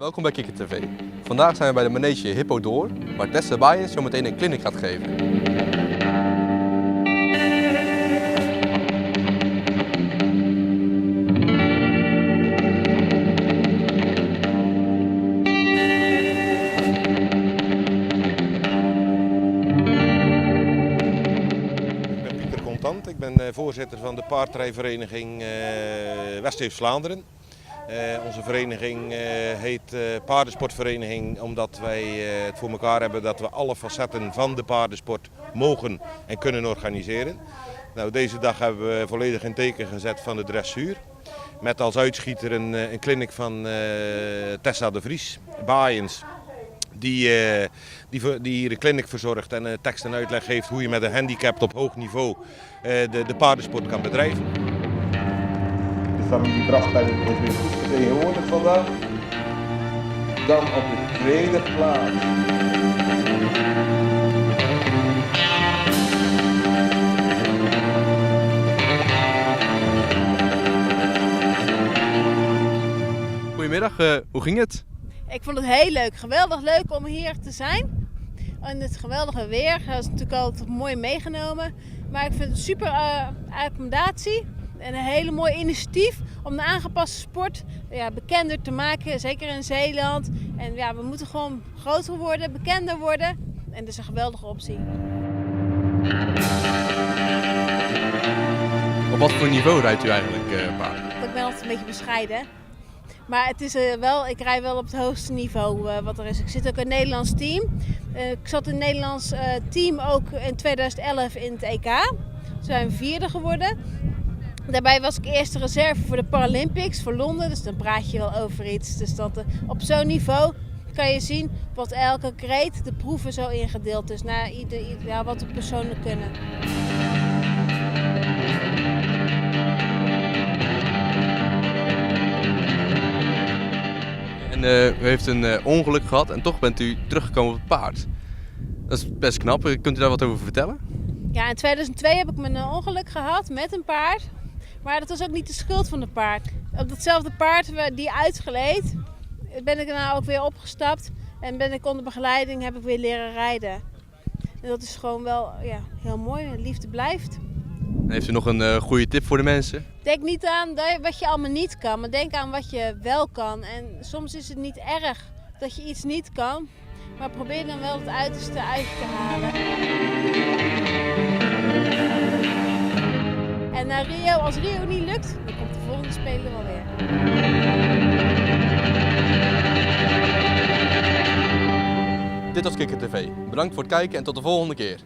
Welkom bij Kikker TV. Vandaag zijn we bij de manege Hippo Door, waar Tessa Bayens zo meteen een clinic gaat geven. Ik ben voorzitter van de paardrijvereniging West-Vlaanderen. Onze vereniging heet Paardensportvereniging omdat wij het voor elkaar hebben dat we alle facetten van de paardensport mogen en kunnen organiseren. Nou, deze dag hebben we volledig in teken gezet van de dressuur. Met als uitschieter een clinic van Tessa de Vries, Bayens. Die hier een clinic verzorgt en tekst en uitleg geeft hoe je met een handicap op hoog niveau de paardensport kan bedrijven. De familiekrachtpeiling is weer goed vertegenwoordigd vandaag. Dan op de tweede plaats. Goedemiddag, hoe ging het? Ik vond het heel leuk, geweldig leuk om hier te zijn. En het geweldige weer, dat is natuurlijk altijd mooi meegenomen. Maar ik vind het een super accommodatie en een hele mooi initiatief om de aangepaste sport bekender te maken, zeker in Zeeland. En ja, we moeten gewoon groter worden, bekender worden en dat is een geweldige optie. Op wat voor niveau rijdt u eigenlijk paard? Ik ben altijd een beetje bescheiden. Maar het is ik rij wel op het hoogste niveau wat er is. Ik zit ook in het Nederlands team. Ik zat in het Nederlands team ook in 2011 in het EK. Toen zijn we vierde geworden. Daarbij was ik eerste reserve voor de Paralympics voor Londen. Dus dan praat je wel over iets. Dus dat, op zo'n niveau kan je zien wat elke kreet de proeven zo ingedeeld is. Naar wat de personen kunnen. U heeft een ongeluk gehad en toch bent u teruggekomen op het paard. Dat is best knap. Kunt u daar wat over vertellen? Ja, in 2002 heb ik een ongeluk gehad met een paard. Maar dat was ook niet de schuld van het paard. Op datzelfde paard die uitgeleed ben ik daarna ook weer opgestapt. En ben ik onder begeleiding heb ik weer leren rijden. En dat is gewoon wel heel mooi. Liefde blijft. Heeft u nog een goede tip voor de mensen? Denk niet aan wat je allemaal niet kan, maar denk aan wat je wel kan. En soms is het niet erg dat je iets niet kan, maar probeer dan wel het uiterste uit te halen. En naar Rio, als Rio niet lukt, dan komt de volgende speler wel weer. Dit was Kikker TV. Bedankt voor het kijken en tot de volgende keer.